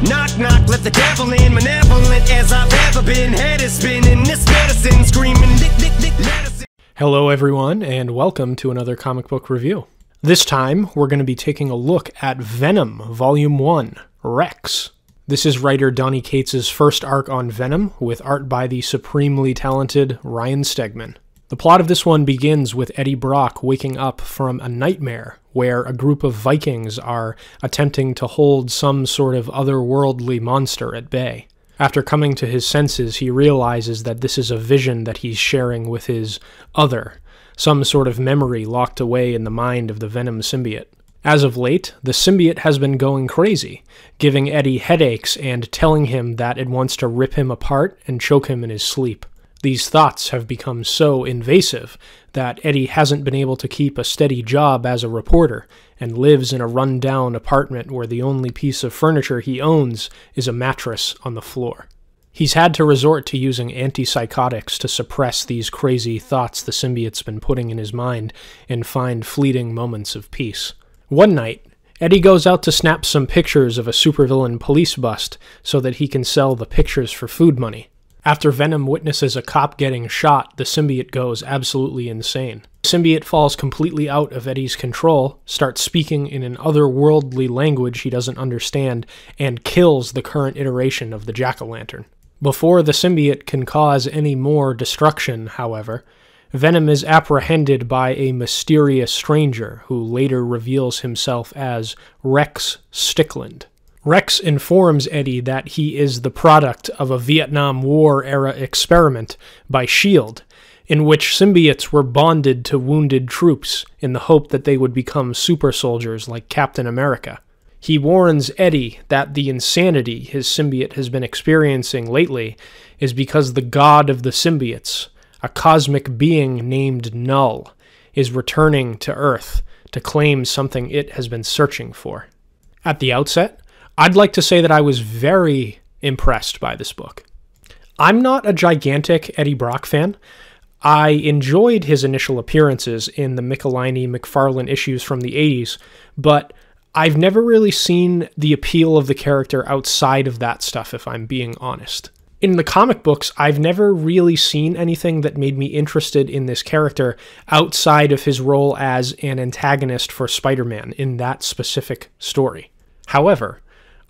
Knock, knock, let the devil in. Malevolent as I've ever been. Head is spinning, this medicine screaming. Dick, dick, dick, medicine. Hello everyone, and welcome to another comic book review. This time, we're going to be taking a look at Venom, Volume 1, Rex. This is writer Donny Cates' first arc on Venom, with art by the supremely talented Ryan Stegman. The plot of this one begins with Eddie Brock waking up from a nightmare where a group of Vikings are attempting to hold some sort of otherworldly monster at bay. After coming to his senses, he realizes that this is a vision that he's sharing with his other, some sort of memory locked away in the mind of the Venom symbiote. As of late, the symbiote has been going crazy, giving Eddie headaches and telling him that it wants to rip him apart and choke him in his sleep. These thoughts have become so invasive that Eddie hasn't been able to keep a steady job as a reporter and lives in a run-down apartment where the only piece of furniture he owns is a mattress on the floor. He's had to resort to using antipsychotics to suppress these crazy thoughts the symbiote's been putting in his mind and find fleeting moments of peace. One night, Eddie goes out to snap some pictures of a supervillain police bust so that he can sell the pictures for food money. After Venom witnesses a cop getting shot, the symbiote goes absolutely insane. The symbiote falls completely out of Eddie's control, starts speaking in an otherworldly language he doesn't understand, and kills the current iteration of the Jack-o'-lantern. Before the symbiote can cause any more destruction, however, Venom is apprehended by a mysterious stranger who later reveals himself as Rex Strickland. Rex informs Eddie that he is the product of a Vietnam War-era experiment by S.H.I.E.L.D., in which symbiotes were bonded to wounded troops in the hope that they would become super soldiers like Captain America. He warns Eddie that the insanity his symbiote has been experiencing lately is because the god of the symbiotes, a cosmic being named Null, is returning to Earth to claim something it has been searching for. At the outset, I'd like to say that I was very impressed by this book. I'm not a gigantic Eddie Brock fan. I enjoyed his initial appearances in the McFarlane issues from the 80s, but I've never really seen the appeal of the character outside of that stuff, if I'm being honest. In the comic books, I've never really seen anything that made me interested in this character outside of his role as an antagonist for Spider-Man in that specific story. However,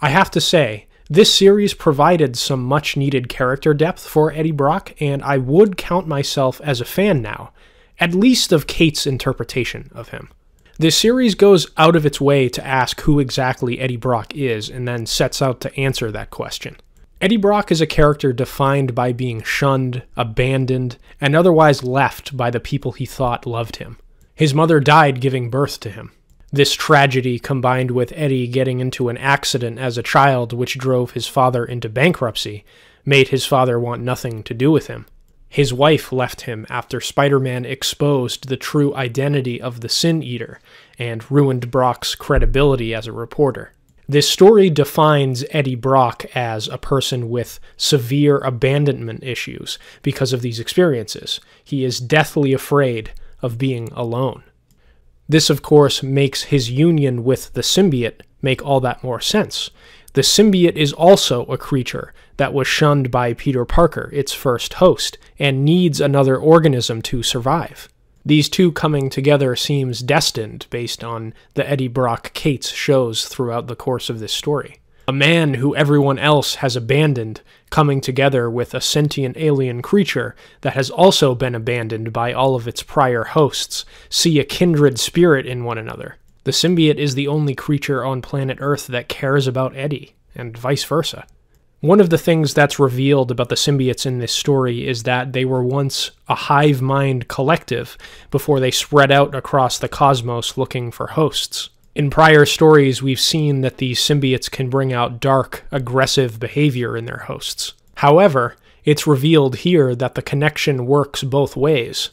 I have to say, this series provided some much-needed character depth for Eddie Brock, and I would count myself as a fan now, at least of Cates' interpretation of him. This series goes out of its way to ask who exactly Eddie Brock is, and then sets out to answer that question. Eddie Brock is a character defined by being shunned, abandoned, and otherwise left by the people he thought loved him. His mother died giving birth to him. This tragedy, combined with Eddie getting into an accident as a child which drove his father into bankruptcy, made his father want nothing to do with him. His wife left him after Spider-Man exposed the true identity of the Sin Eater and ruined Brock's credibility as a reporter. This story defines Eddie Brock as a person with severe abandonment issues because of these experiences. He is deathly afraid of being alone. This, of course, makes his union with the symbiote make all that more sense. The symbiote is also a creature that was shunned by Peter Parker, its first host, and needs another organism to survive. These two coming together seems destined based on the Eddie Brock Cates shows throughout the course of this story. A man who everyone else has abandoned coming together with a sentient alien creature that has also been abandoned by all of its prior hosts see a kindred spirit in one another. The symbiote is the only creature on planet Earth that cares about Eddie, and vice versa. One of the things that's revealed about the symbiotes in this story is that they were once a hive mind collective before they spread out across the cosmos looking for hosts. In prior stories, we've seen that these symbiotes can bring out dark, aggressive behavior in their hosts. However, it's revealed here that the connection works both ways.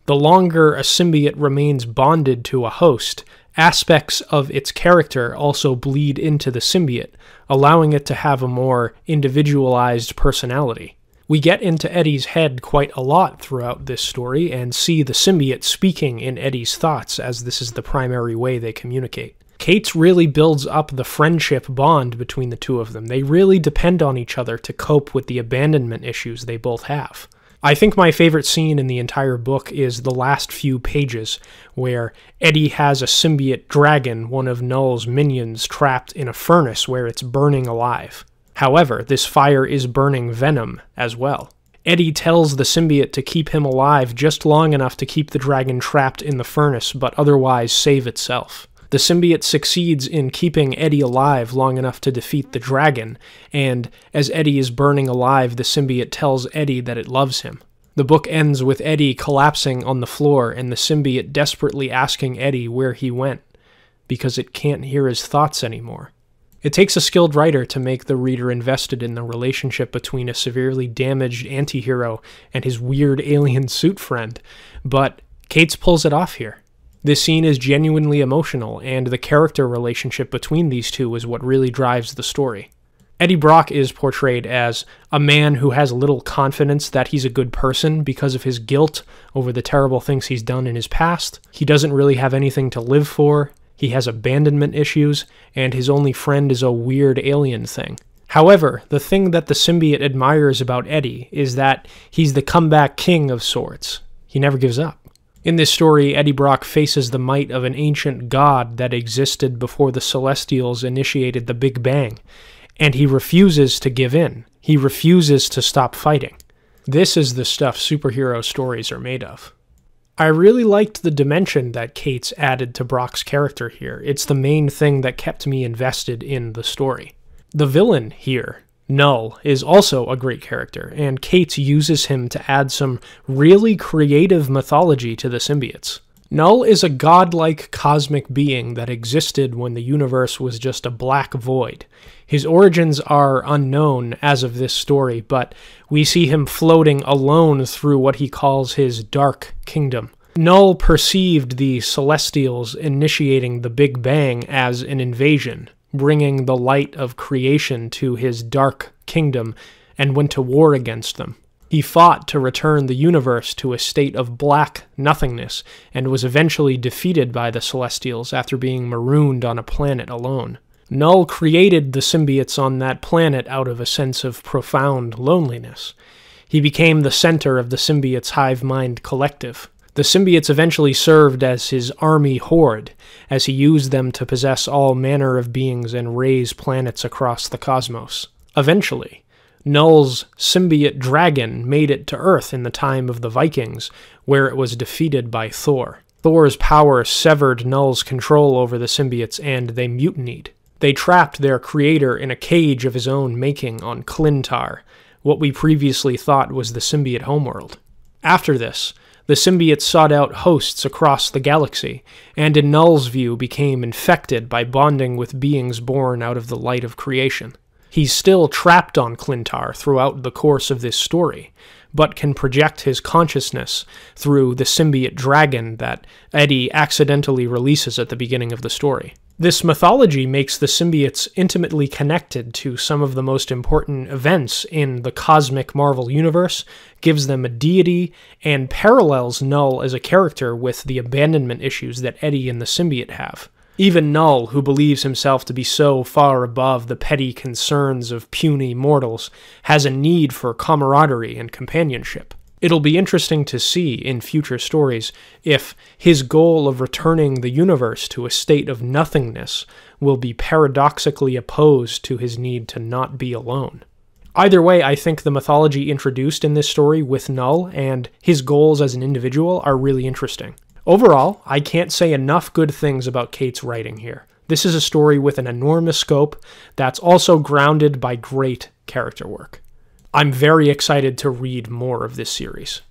The longer a symbiote remains bonded to a host, aspects of its character also bleed into the symbiote, allowing it to have a more individualized personality. We get into Eddie's head quite a lot throughout this story and see the symbiote speaking in Eddie's thoughts, as this is the primary way they communicate. Cates really builds up the friendship bond between the two of them. They really depend on each other to cope with the abandonment issues they both have. I think my favorite scene in the entire book is the last few pages, where Eddie has a symbiote dragon, one of Null's minions, trapped in a furnace where it's burning alive. However, this fire is burning Venom as well. Eddie tells the symbiote to keep him alive just long enough to keep the dragon trapped in the furnace, but otherwise save itself. The symbiote succeeds in keeping Eddie alive long enough to defeat the dragon, and as Eddie is burning alive, the symbiote tells Eddie that it loves him. The book ends with Eddie collapsing on the floor and the symbiote desperately asking Eddie where he went, because it can't hear his thoughts anymore. It takes a skilled writer to make the reader invested in the relationship between a severely damaged anti-hero and his weird alien suit friend, but Cates pulls it off here. This scene is genuinely emotional, and the character relationship between these two is what really drives the story. Eddie Brock is portrayed as a man who has little confidence that he's a good person because of his guilt over the terrible things he's done in his past. He doesn't really have anything to live for, he has abandonment issues, and his only friend is a weird alien thing. However, the thing that the symbiote admires about Eddie is that he's the comeback king of sorts. He never gives up. In this story, Eddie Brock faces the might of an ancient god that existed before the Celestials initiated the Big Bang, and he refuses to give in. He refuses to stop fighting. This is the stuff superhero stories are made of. I really liked the dimension that Cates added to Brock's character here. It's the main thing that kept me invested in the story. The villain here, Null, is also a great character, and Cates uses him to add some really creative mythology to the symbiotes. Null is a godlike cosmic being that existed when the universe was just a black void. His origins are unknown as of this story, but we see him floating alone through what he calls his dark kingdom. Null perceived the Celestials initiating the Big Bang as an invasion, bringing the light of creation to his dark kingdom, and went to war against them. He fought to return the universe to a state of black nothingness, and was eventually defeated by the Celestials after being marooned on a planet alone. Null created the symbiotes on that planet out of a sense of profound loneliness. He became the center of the symbiotes' hive mind collective. The symbiotes eventually served as his army horde, as he used them to possess all manner of beings and raise planets across the cosmos. Eventually, Null's symbiote dragon made it to Earth in the time of the Vikings, where it was defeated by Thor. Thor's power severed Null's control over the symbiotes, and they mutinied. They trapped their creator in a cage of his own making on Clintar, what we previously thought was the symbiote homeworld. After this, the symbiotes sought out hosts across the galaxy, and in Null's view became infected by bonding with beings born out of the light of creation. He's still trapped on Clintar throughout the course of this story, but can project his consciousness through the symbiote dragon that Eddie accidentally releases at the beginning of the story. This mythology makes the symbiotes intimately connected to some of the most important events in the cosmic Marvel universe, gives them a deity, and parallels Null as a character with the abandonment issues that Eddie and the symbiote have. Even Null, who believes himself to be so far above the petty concerns of puny mortals, has a need for camaraderie and companionship. It'll be interesting to see in future stories if his goal of returning the universe to a state of nothingness will be paradoxically opposed to his need to not be alone. Either way, I think the mythology introduced in this story with Null and his goals as an individual are really interesting. Overall, I can't say enough good things about Cates' writing here. This is a story with an enormous scope that's also grounded by great character work. I'm very excited to read more of this series.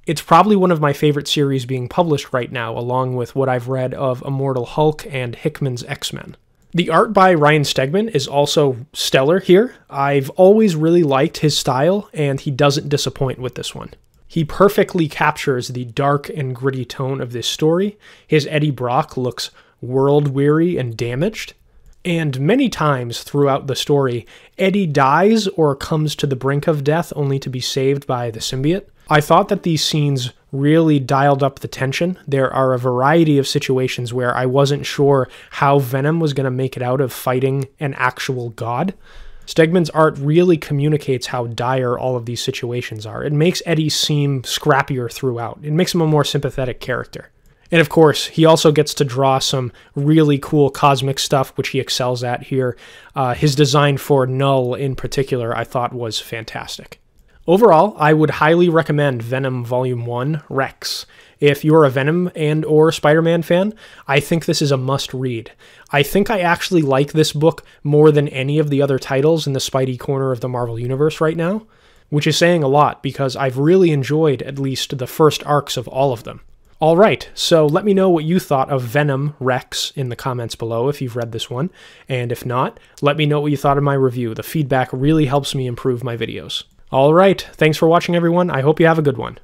It's probably one of my favorite series being published right now, along with what I've read of Immortal Hulk and Hickman's X-Men. The art by Ryan Stegman is also stellar here. I've always really liked his style, and he doesn't disappoint with this one. He perfectly captures the dark and gritty tone of this story. His Eddie Brock looks world-weary and damaged. And many times throughout the story, Eddie dies or comes to the brink of death only to be saved by the symbiote. I thought that these scenes really dialed up the tension. There are a variety of situations where I wasn't sure how Venom was going to make it out of fighting an actual god. Stegman's art really communicates how dire all of these situations are. It makes Eddie seem scrappier throughout. It makes him a more sympathetic character. And of course, he also gets to draw some really cool cosmic stuff, which he excels at here. His design for Null in particular, I thought was fantastic. Overall, I would highly recommend Venom Volume 1, Rex. If you're a Venom and or Spider-Man fan, I think this is a must-read. I think I actually like this book more than any of the other titles in the Spidey corner of the Marvel Universe right now, which is saying a lot because I've really enjoyed at least the first arcs of all of them. All right, so let me know what you thought of Venom Rex in the comments below if you've read this one, and if not, let me know what you thought of my review. The feedback really helps me improve my videos. All right, thanks for watching everyone. I hope you have a good one.